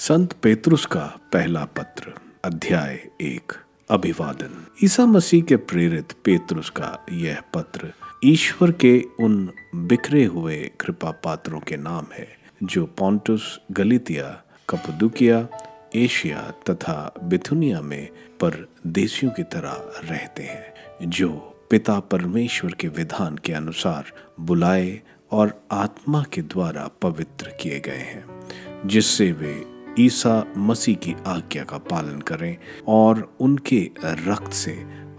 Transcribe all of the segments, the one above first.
संत पेतरुस का पहला पत्र, अध्याय 1। अभिवादन। ईसा मसीह के प्रेरित पेतरुस का यह पत्र ईश्वर के उन बिखरे हुए कृपा पात्रों के नाम है जो पोंटुस, गलीतिया, कप्पदूकिया, एशिया तथा बिथुनिया में परदेशियों की तरह रहते हैं, जो पिता परमेश्वर के विधान के अनुसार बुलाए और आत्मा के द्वारा पवित्र किए गए हैं, जिससे वे ईसा मसीह की आज्ञा का पालन करें और उनके रक्त से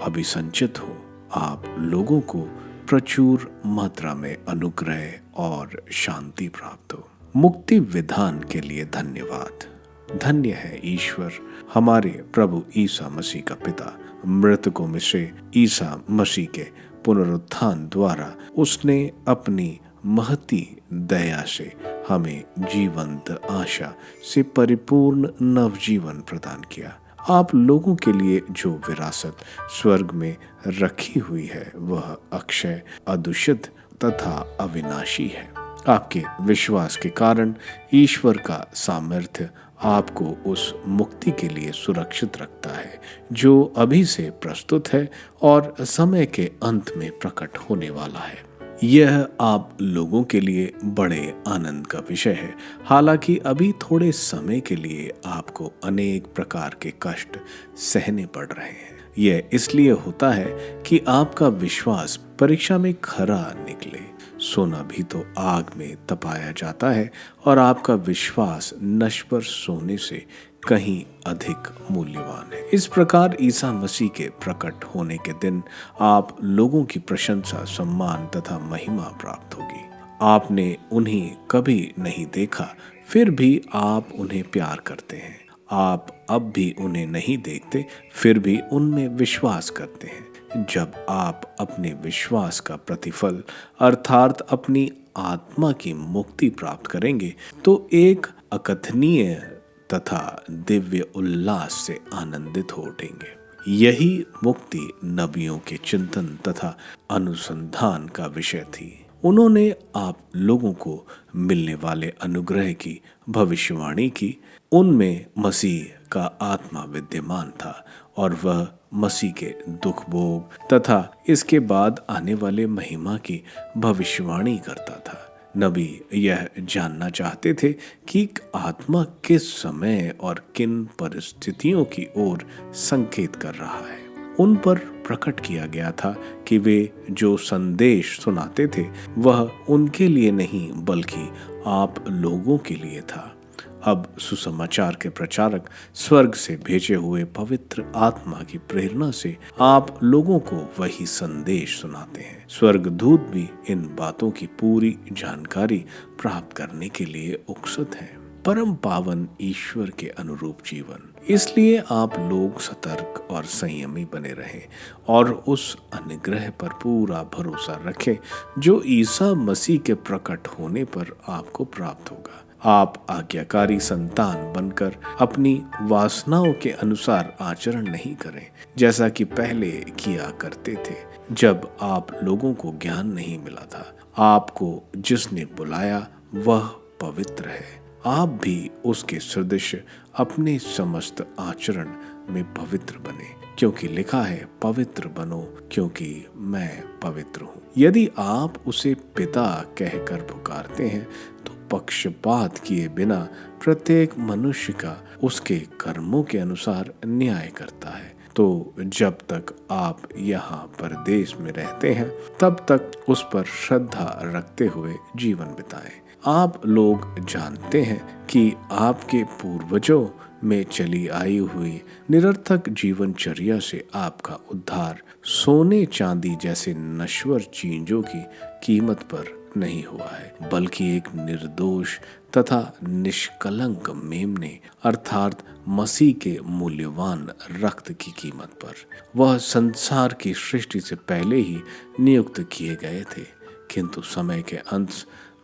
अभिसंचित हो। आप लोगों को प्रचुर मात्रा में अनुग्रह और शांति प्राप्त हो। मुक्ति विधान के लिए धन्यवाद। धन्य है ईश्वर, हमारे प्रभु ईसा मसीह का पिता। मृतकों में से ईसा मसीह के पुनरुत्थान द्वारा उसने अपनी महती दया से हमें जीवंत आशा से परिपूर्ण नवजीवन प्रदान किया। आप लोगों के लिए जो विरासत स्वर्ग में रखी हुई है वह अक्षय, अदूषित तथा अविनाशी है। आपके विश्वास के कारण ईश्वर का सामर्थ्य आपको उस मुक्ति के लिए सुरक्षित रखता है जो अभी से प्रस्तुत है और समय के अंत में प्रकट होने वाला है। यह आप लोगों के लिए बड़े आनंद का विषय है। हालांकि अभी थोड़े समय के लिए आपको अनेक प्रकार के कष्ट सहने पड़ रहे हैं। यह इसलिए होता है कि आपका विश्वास परीक्षा में खरा निकले। सोना भी तो आग में तपाया जाता है और आपका विश्वास नश्वर सोने से कहीं अधिक मूल्यवान है। इस प्रकार ईसा मसीह के प्रकट होने के दिन आप लोगों की प्रशंसा, सम्मान तथा महिमा प्राप्त होगी। आपने उन्हें कभी नहीं देखा, फिर भी आप उन्हें प्यार करते हैं। आप अब भी उन्हें नहीं देखते, फिर भी उनमें विश्वास करते हैं। जब आप अपने विश्वास का प्रतिफल अर्थात अपनी आत्मा की मुक्ति प्राप्त करेंगे तो एक अकथनीय तथा दिव्य उल्लास से आनंदित हो उठेंगे। यही मुक्ति नबियों के चिंतन तथा अनुसंधान का विषय थी। उन्होंने आप लोगों को मिलने वाले अनुग्रह की भविष्यवाणी की। उनमें मसीह का आत्मा विद्यमान था और वह मसीह के दुख भोग तथा इसके बाद आने वाले महिमा की भविष्यवाणी करता था। नबी यह जानना चाहते थे कि आत्मा किस समय और किन परिस्थितियों की ओर संकेत कर रहा है। उन पर प्रकट किया गया था कि वे जो संदेश सुनाते थे वह उनके लिए नहीं बल्कि आप लोगों के लिए था। अब सुसमाचार के प्रचारक स्वर्ग से भेजे हुए पवित्र आत्मा की प्रेरणा से आप लोगों को वही संदेश सुनाते हैं। स्वर्गदूत भी इन बातों की पूरी जानकारी प्राप्त करने के लिए उत्सुक हैं। परम पावन ईश्वर के अनुरूप जीवन, इसलिए आप लोग सतर्क और संयमी बने रहें और उस अनुग्रह पर पूरा भरोसा रखें जो ईसा मसीह के प्रकट होने पर आपको प्राप्त होगा। आप आज्ञाकारी संतान बनकर अपनी वासनाओं के अनुसार आचरण नहीं करें जैसा कि पहले किया करते थे, जब आप लोगों को ज्ञान नहीं मिला था। आपको जिसने बुलाया वह पवित्र है। आप भी उसके सदृश अपने समस्त आचरण में पवित्र बने, क्योंकि लिखा है, पवित्र बनो क्योंकि मैं पवित्र हूँ। यदि आप उसे पिता कहकर पुकारते हैं तो पक्षपात किए बिना प्रत्येक मनुष्य का उसके कर्मों के अनुसार न्याय करता है। तो जब तक आप यहाँ परदेश में रहते हैं तब तक उस पर श्रद्धा रखते हुए जीवन बिताएं। आप लोग जानते हैं कि आपके पूर्वजों में चली आई हुई निरर्थक जीवनचर्या से आपका उद्धार सोने चांदी जैसे नश्वर चीजों की कीमत पर नहीं हुआ है, बल्कि एक निर्दोष तथा निष्कलंक मेमने अर्थात मसीह के मूल्यवान रक्त की कीमत पर। वह संसार की सृष्टि से पहले ही नियुक्त किए गए थे, किंतु समय के अंत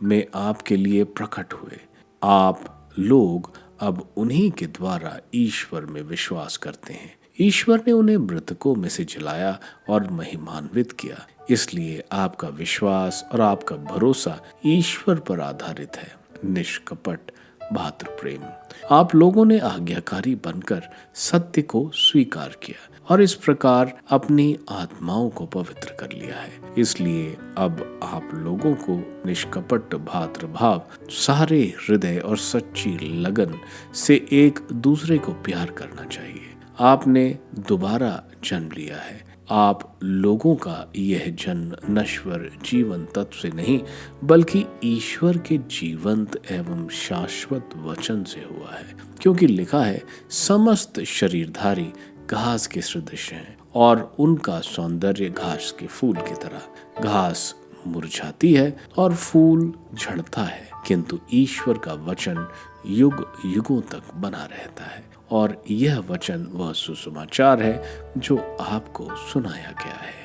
में आपके लिए प्रकट हुए। आप लोग अब उन्हीं के द्वारा ईश्वर में विश्वास करते हैं। ईश्वर ने उन्हें मृतकों में से जिलाया और महिमान्वित किया। इसलिए आपका विश्वास और आपका भरोसा ईश्वर पर आधारित है। निष्कपट भातृ प्रेम। आप लोगों ने आज्ञाकारी बनकर सत्य को स्वीकार किया और इस प्रकार अपनी आत्माओं को पवित्र कर लिया है। इसलिए अब आप लोगों को निष्कपट भातृभाव, सारे हृदय और सच्ची लगन से एक दूसरे को प्यार करना चाहिए। आपने दोबारा जन्म लिया है। आप लोगों का यह जन्म नश्वर जीवन तत्व से नहीं बल्कि ईश्वर के जीवंत एवं शाश्वत वचन से हुआ है, क्योंकि लिखा है, समस्त शरीरधारी घास के सदृश हैं और उनका सौंदर्य घास के फूल की तरह। घास मुरझाती है और फूल झड़ता है, किंतु ईश्वर का वचन युग युगों तक बना रहता है। और यह वचन वह सुसमाचार है जो आपको सुनाया गया है।